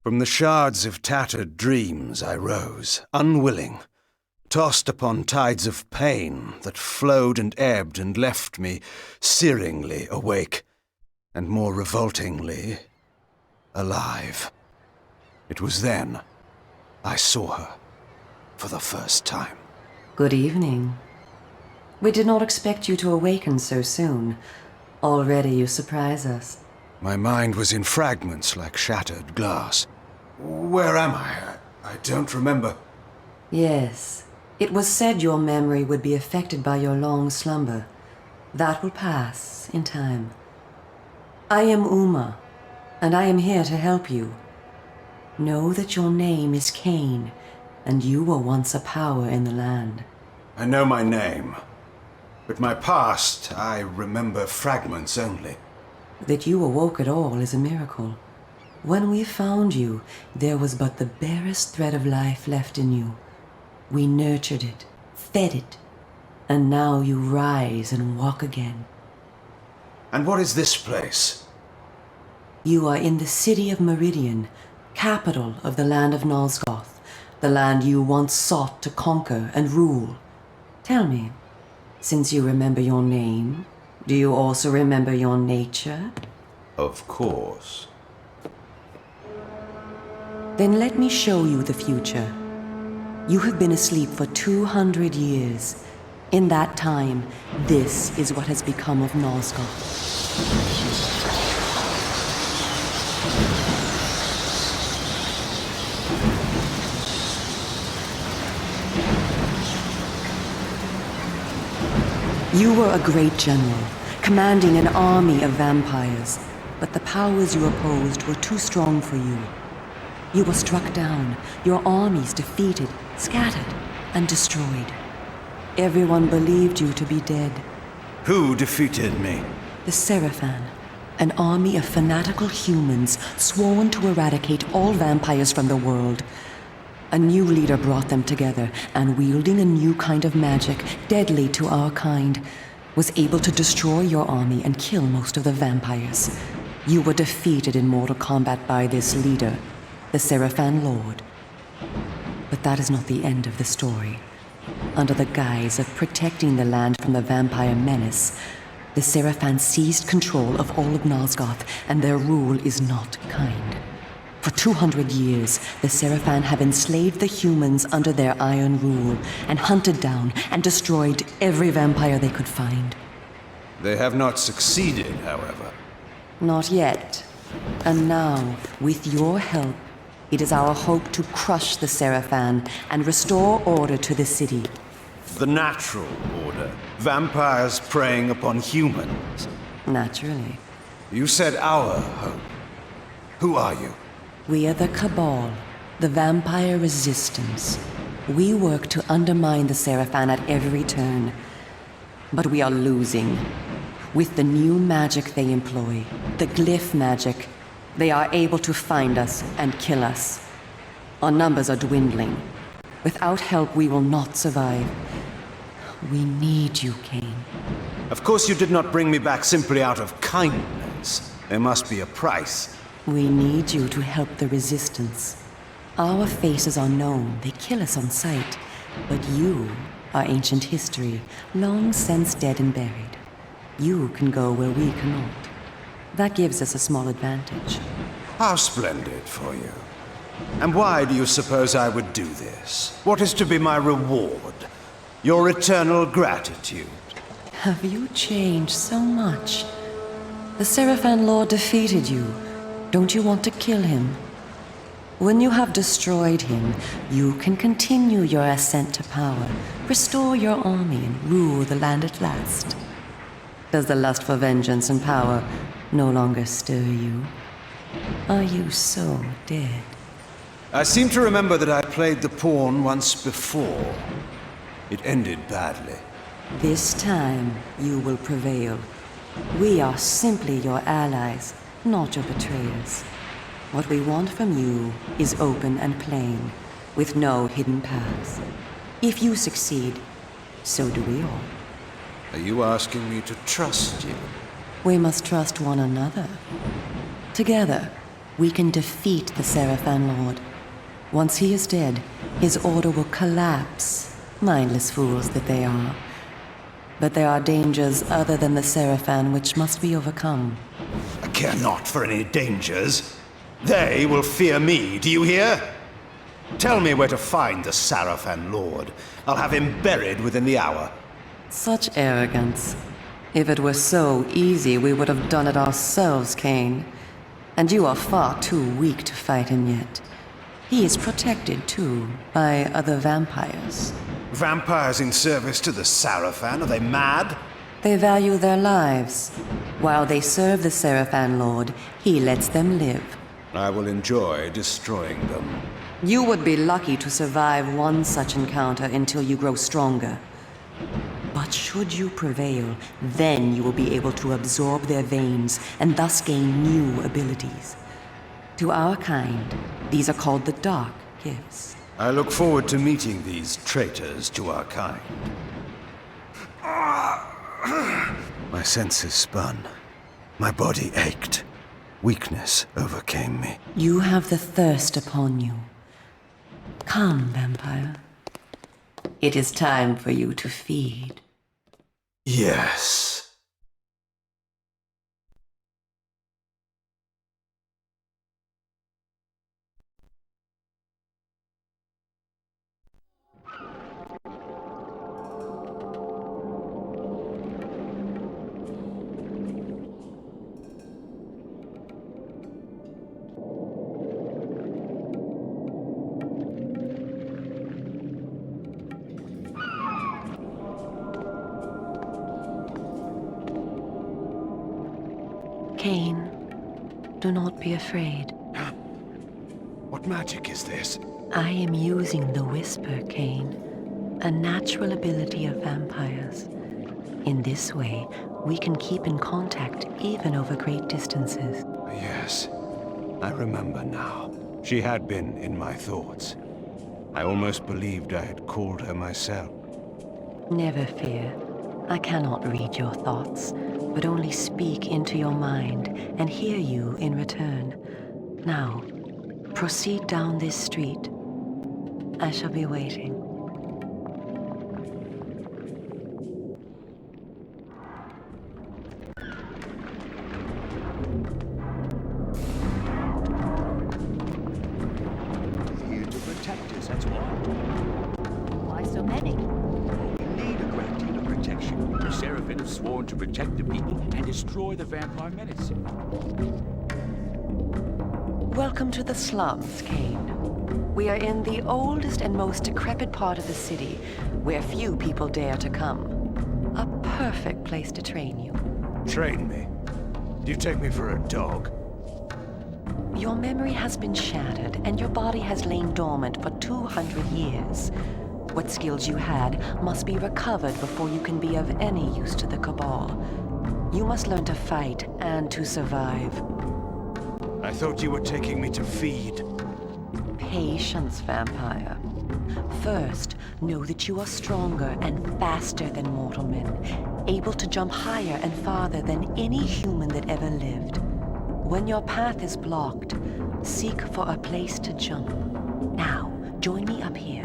From the shards of tattered dreams I rose, unwilling, tossed upon tides of pain that flowed and ebbed and left me searingly awake, and more revoltingly, alive. It was then I saw her for the first time. Good evening. We did not expect you to awaken so soon. Already you surprise us. My mind was in fragments like shattered glass. Where am I? I don't remember. Yes. It was said your memory would be affected by your long slumber. That will pass in time. I am Uma, and I am here to help you. Know that your name is Kain, and you were once a power in the land. I know my name, but my past, I remember fragments only. That you awoke at all is a miracle. When we found you, there was but the barest thread of life left in you. We nurtured it, fed it, and now you rise and walk again. And what is this place? You are in the city of Meridian, capital of the land of Nosgoth, the land you once sought to conquer and rule. Tell me, since you remember your name, do you also remember your nature? Of course. Then let me show you the future. You have been asleep for 200 years. In that time, this is what has become of Nosgoth. You were a great general, commanding an army of vampires, but the powers you opposed were too strong for you. You were struck down, your armies defeated, scattered, and destroyed. Everyone believed you to be dead. Who defeated me? The Seraphan, an army of fanatical humans sworn to eradicate all vampires from the world. A new leader brought them together, and wielding a new kind of magic, deadly to our kind, was able to destroy your army and kill most of the vampires. You were defeated in mortal combat by this leader, the Seraphan Lord. But that is not the end of the story. Under the guise of protecting the land from the vampire menace, the Seraphan seized control of all of Nosgoth, and their rule is not kind. For 200 years, the Seraphan have enslaved the humans under their iron rule, and hunted down and destroyed every vampire they could find. They have not succeeded, however. Not yet. And now, with your help, it is our hope to crush the Seraphan and restore order to the city. The natural order. Vampires preying upon humans. Naturally. You said our hope. Who are you? We are the Cabal, the vampire resistance. We work to undermine the Seraphan at every turn. But we are losing. With the new magic they employ, the glyph magic, they are able to find us and kill us. Our numbers are dwindling. Without help, we will not survive. We need you, Kain. Of course you did not bring me back simply out of kindness. There must be a price. We need you to help the Resistance. Our faces are known. They kill us on sight. But you are ancient history, long since dead and buried. You can go where we cannot. That gives us a small advantage. How splendid for you. And why do you suppose I would do this? What is to be my reward? Your eternal gratitude. Have you changed so much? The Seraphan Lord defeated you. Don't you want to kill him? When you have destroyed him, you can continue your ascent to power, restore your army, and rule the land at last. Does the lust for vengeance and power no longer stir you? Are you so dead? I seem to remember that I played the pawn once before. It ended badly. This time, you will prevail. We are simply your allies, not your betrayers. What we want from you is open and plain, with no hidden paths. If you succeed, so do we all. Are you asking me to trust you? We must trust one another. Together, we can defeat the Seraphan Lord. Once he is dead, his order will collapse. Mindless fools that they are. But there are dangers other than the Seraphan which must be overcome. I care not for any dangers. They will fear me, do you hear? Tell me where to find the Seraphan Lord. I'll have him buried within the hour. Such arrogance. If it were so easy, we would have done it ourselves, Kain. And you are far too weak to fight him yet. He is protected, too, by other vampires. Vampires in service to the Seraphan? Are they mad? They value their lives. While they serve the Seraphan Lord, he lets them live. I will enjoy destroying them. You would be lucky to survive one such encounter until you grow stronger. But should you prevail, then you will be able to absorb their veins and thus gain new abilities. To our kind, these are called the Dark Gifts. I look forward to meeting these traitors to our kind. My senses spun. My body ached. Weakness overcame me. You have the thirst upon you. Come, vampire. It is time for you to feed. Yes. Kain, do not be afraid. What magic is this? I am using the Whisper, Kain, a natural ability of vampires. In this way, we can keep in contact even over great distances. Yes, I remember now. She had been in my thoughts. I almost believed I had called her myself. Never fear. I cannot read your thoughts, but only speak into your mind and hear you in return. Now, proceed down this street. I shall be waiting. Here to protect us, that's all. Why so many? We need a great deal of protection. The Seraphim have sworn to protect the people and destroy the vampire menace. Welcome to the slums, Kain. We are in the oldest and most decrepit part of the city, where few people dare to come. A perfect place to train you. Train me? Do you take me for a dog? Your memory has been shattered, and your body has lain dormant for 200 years. What skills you had must be recovered before you can be of any use to the Cabal. You must learn to fight and to survive. I thought you were taking me to feed. Patience, vampire. First, know that you are stronger and faster than mortal men, able to jump higher and farther than any human that ever lived. When your path is blocked, seek for a place to jump. Now, join me up here.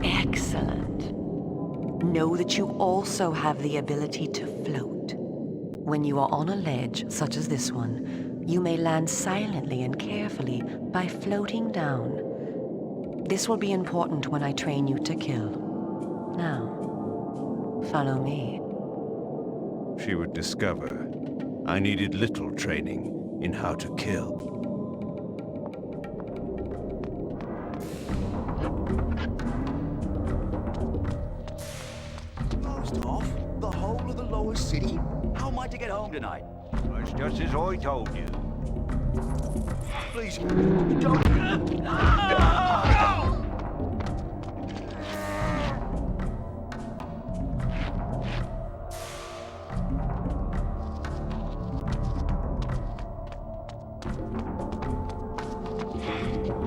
Excellent. Know that you also have the ability to float. When you are on a ledge, such as this one, you may land silently and carefully by floating down. This will be important when I train you to kill. Now, follow me. She would discover I needed little training in how to kill. Closed off? The whole of the lower city? How am I to get home tonight? It's just as I told you. Please, don't...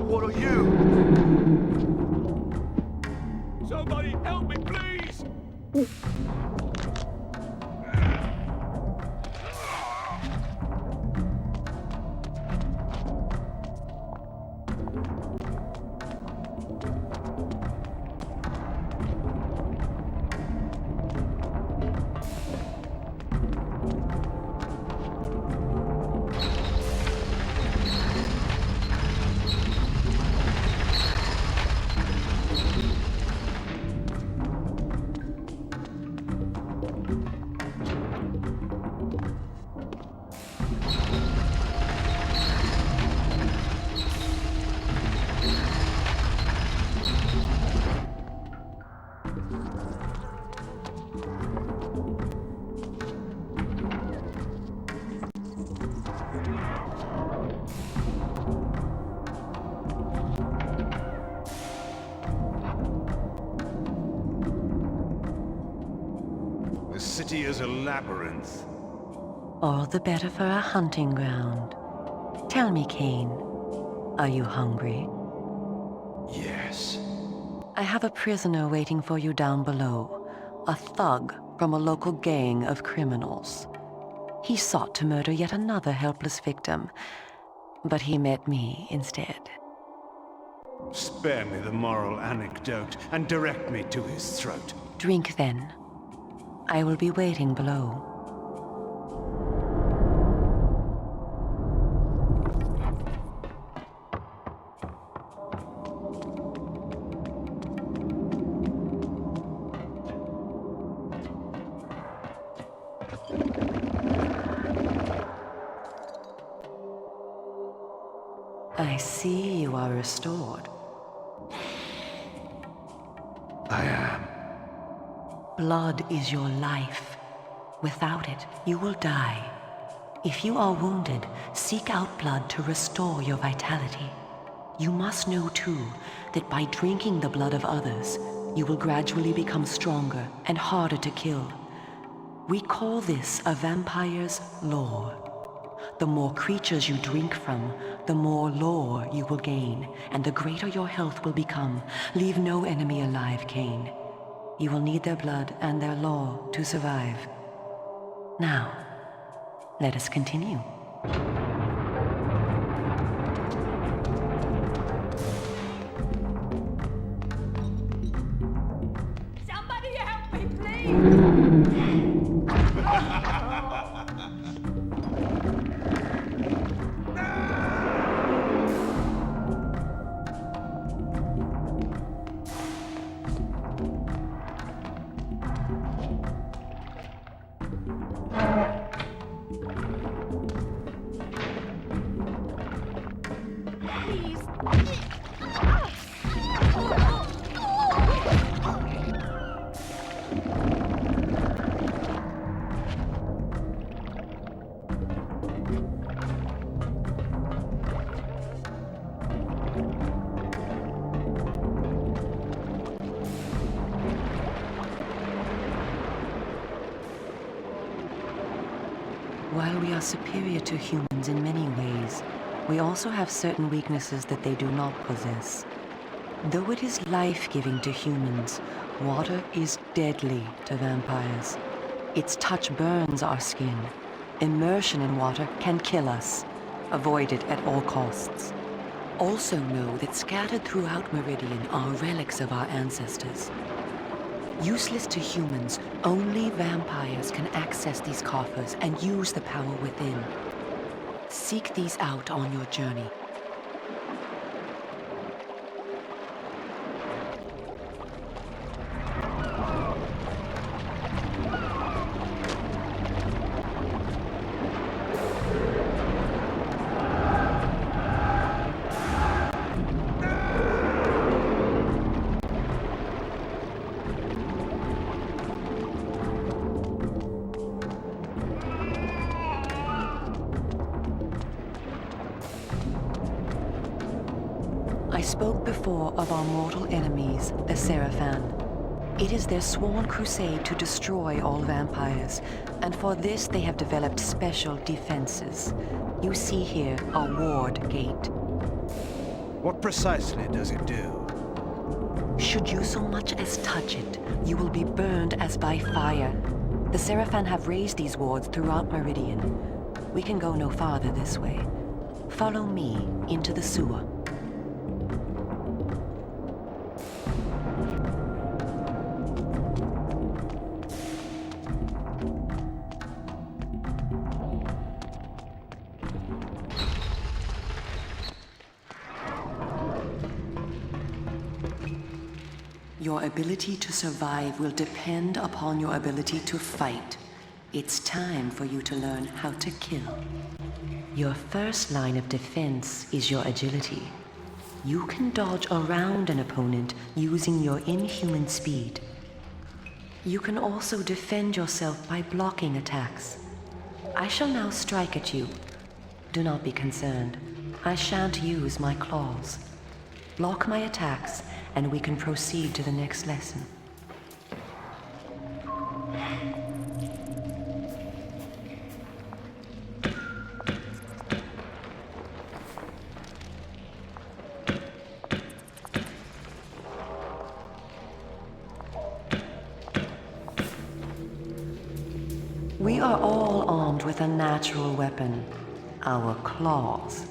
What are you? Somebody help me, please! The city is a labyrinth. All the better for a hunting ground. Tell me, Kain, are you hungry? Yes. I have a prisoner waiting for you down below. A thug from a local gang of criminals. He sought to murder yet another helpless victim, but he met me instead. Spare me the moral anecdote and direct me to his throat. Drink then. I will be waiting below. I see you are restored. I am. Blood is your life. Without it, you will die. If you are wounded, seek out blood to restore your vitality. You must know too that by drinking the blood of others, you will gradually become stronger and harder to kill. We call this a vampire's lore. The more creatures you drink from, the more lore you will gain, and the greater your health will become. Leave no enemy alive, Kain. You will need their blood and their lore to survive. Now, let us continue. Somebody help me, please! While we are superior to humans in many ways, we also have certain weaknesses that they do not possess. Though it is life-giving to humans, water is deadly to vampires. Its touch burns our skin. Immersion in water can kill us. Avoid it at all costs. Also know that scattered throughout Meridian are relics of our ancestors. Useless to humans, only vampires can access these coffers and use the power within. Seek these out on your journey. I spoke before of our mortal enemies, the Seraphan. It is their sworn crusade to destroy all vampires, and for this they have developed special defenses. You see here a ward gate. What precisely does it do? Should you so much as touch it, you will be burned as by fire. The Seraphan have raised these wards throughout Meridian. We can go no farther this way. Follow me into the sewer. Your ability to survive will depend upon your ability to fight. It's time for you to learn how to kill. Your first line of defense is your agility. You can dodge around an opponent using your inhuman speed. You can also defend yourself by blocking attacks. I shall now strike at you. Do not be concerned. I shan't use my claws. Block my attacks, and we can proceed to the next lesson. We are all armed with a natural weapon, our claws.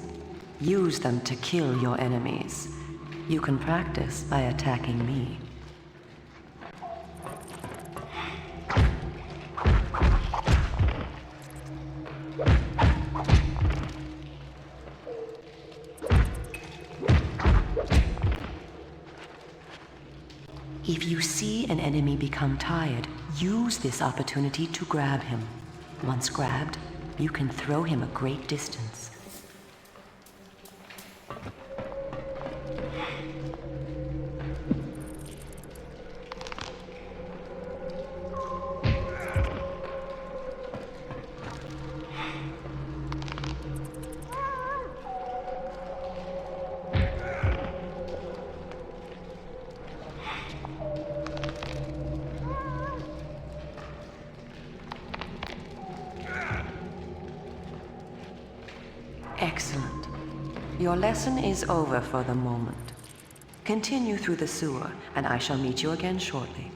Use them to kill your enemies. You can practice by attacking me. If you see an enemy become tired, use this opportunity to grab him. Once grabbed, you can throw him a great distance. Excellent. Your lesson is over for the moment. Continue through the sewer, and I shall meet you again shortly.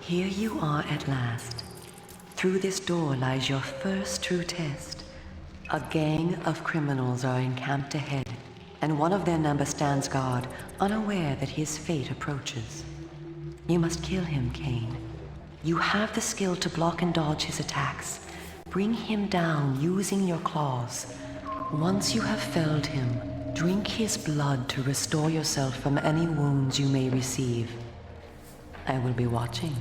Here you are at last. Through this door lies your first true test. A gang of criminals are encamped ahead, and one of their number stands guard, unaware that his fate approaches. You must kill him, Kain. You have the skill to block and dodge his attacks. Bring him down using your claws. Once you have felled him, drink his blood to restore yourself from any wounds you may receive. I will be watching.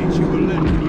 teach you a lesson.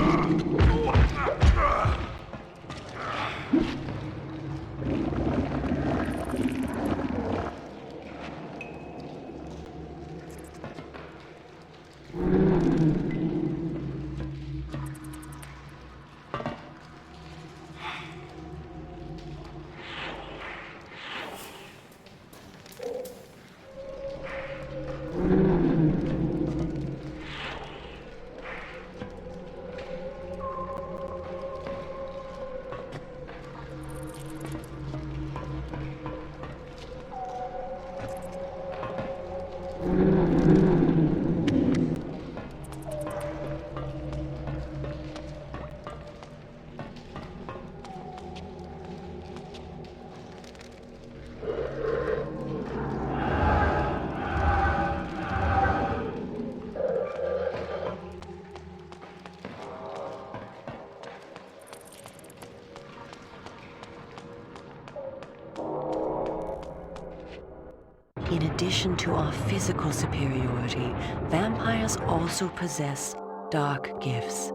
In addition to our physical superiority, vampires also possess dark gifts.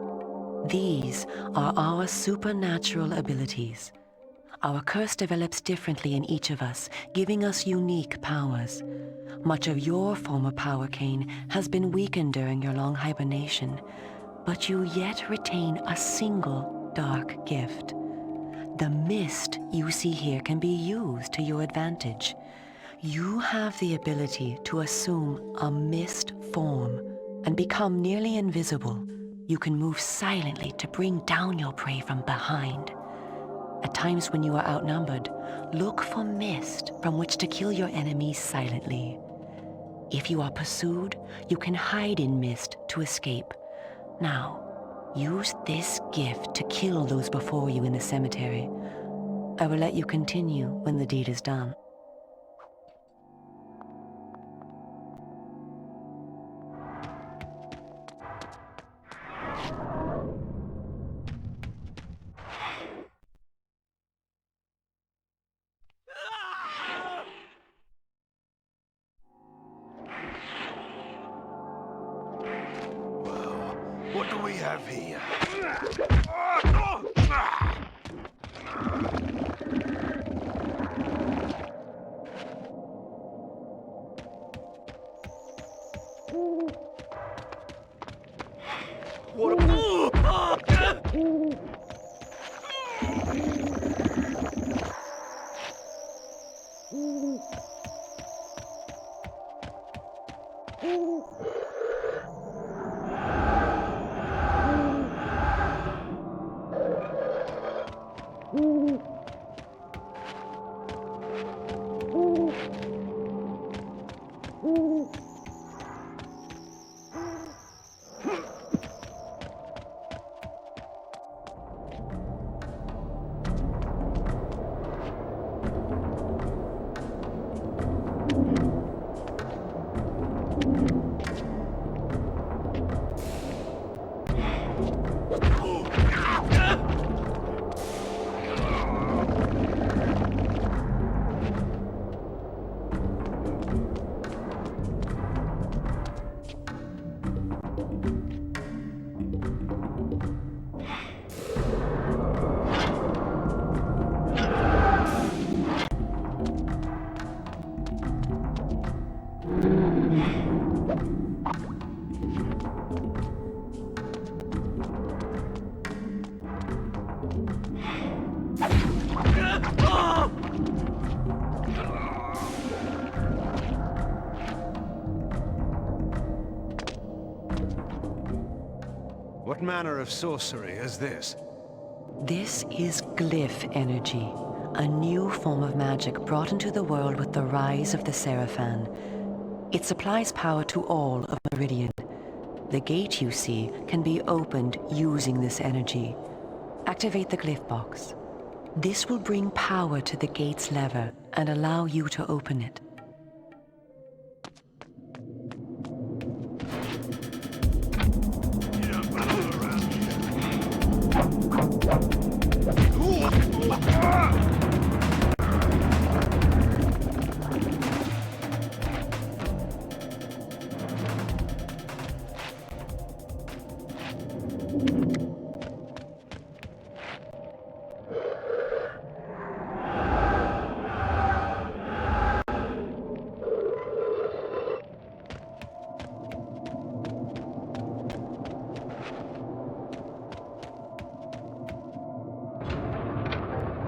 These are our supernatural abilities. Our curse develops differently in each of us, giving us unique powers. Much of your former power, Kain, has been weakened during your long hibernation, but you yet retain a single dark gift. The mist you see here can be used to your advantage. You have the ability to assume a mist form and become nearly invisible. You can move silently to bring down your prey from behind. At times when you are outnumbered, look for mist from which to kill your enemies silently. If you are pursued, you can hide in mist to escape. Now, use this gift to kill those before you in the cemetery. I will let you continue when the deed is done. What do we have here? What manner of sorcery is this? This is glyph energy, a new form of magic brought into the world with the rise of the Seraphan. It supplies power to all of Meridian. The gate you see can be opened using this energy. Activate the glyph box. This will bring power to the gate's lever and allow you to open it.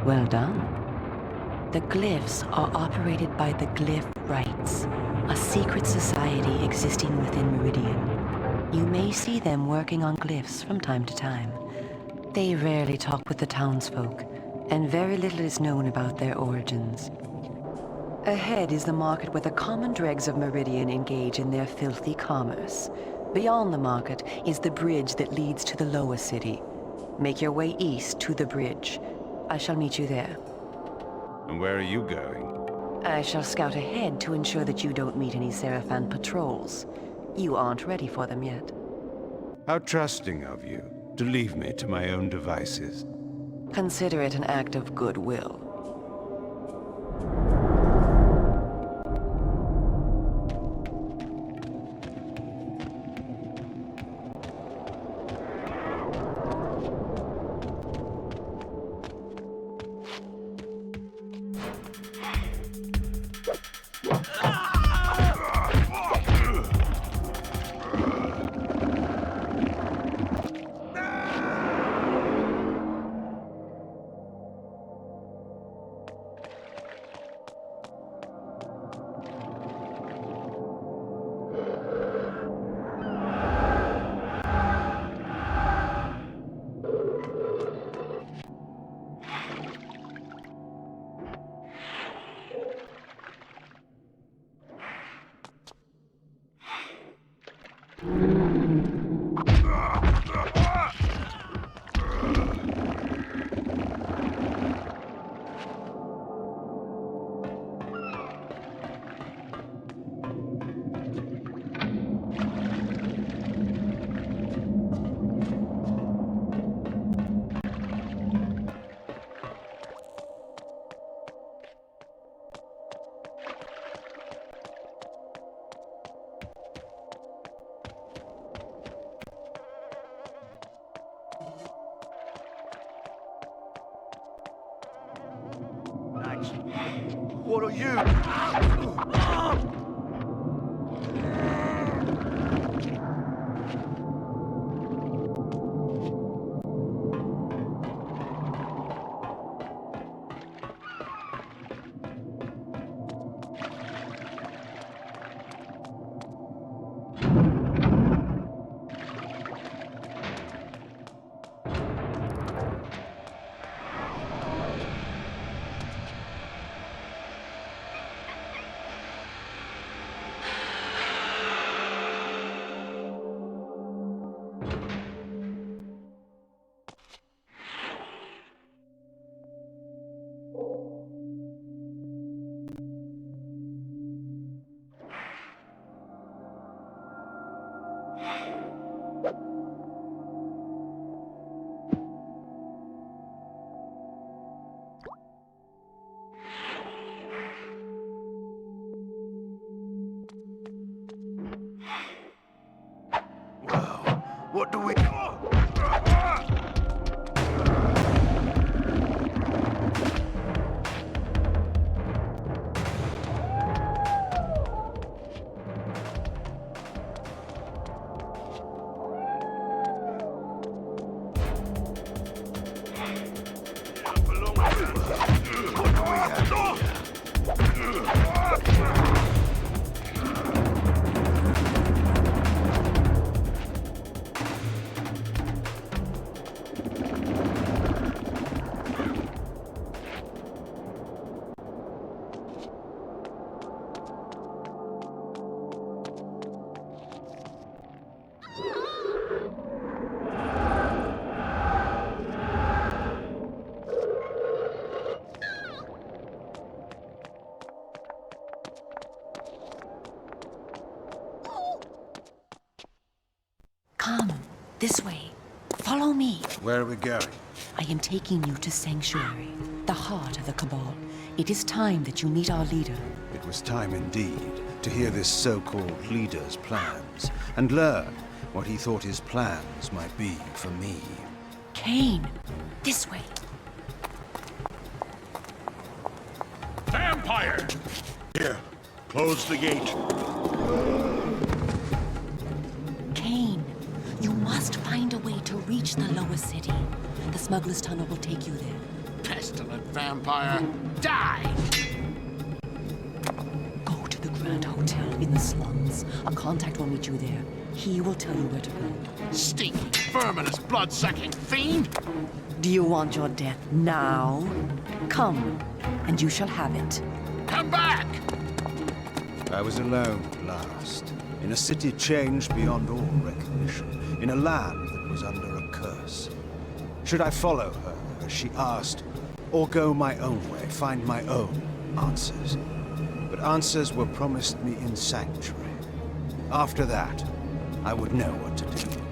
Well done. The glyphs are operated by the Glyph Rights, a secret society existing within Meridian. You may see them working on glyphs from time to time. They rarely talk with the townsfolk, and very little is known about their origins. Ahead is the market where the common dregs of Meridian engage in their filthy commerce. Beyond the market is the bridge that leads to the lower city. Make your way east to the bridge. I shall meet you there. And where are you going? I shall scout ahead to ensure that you don't meet any Seraphan patrols. You aren't ready for them yet. How trusting of you to leave me to my own devices. Consider it an act of goodwill. What are you? What do we... Come, this way. Follow me. Where are we going? I am taking you to Sanctuary, the heart of the Cabal. It is time that you meet our leader. It was time indeed to hear this so-called leader's plans and learn what he thought his plans might be for me. Kain, this way. Vampire! Here, close the gate. Kain, you must find a way to reach the lower city. The smuggler's tunnel will take you there. pestilent vampire. Die! Go to the Grand Hotel in the slums. A contact will meet you there. He will tell you where to go. Stinking, verminous, blood-sucking fiend! Do you want your death now? Come, and you shall have it. Come back! I was alone at last, in a city changed beyond all recognition, in a land that was under a curse. Should I follow her, as she asked, or go my own way, find my own answers? But answers were promised me in Sanctuary. After that, I would know what to do.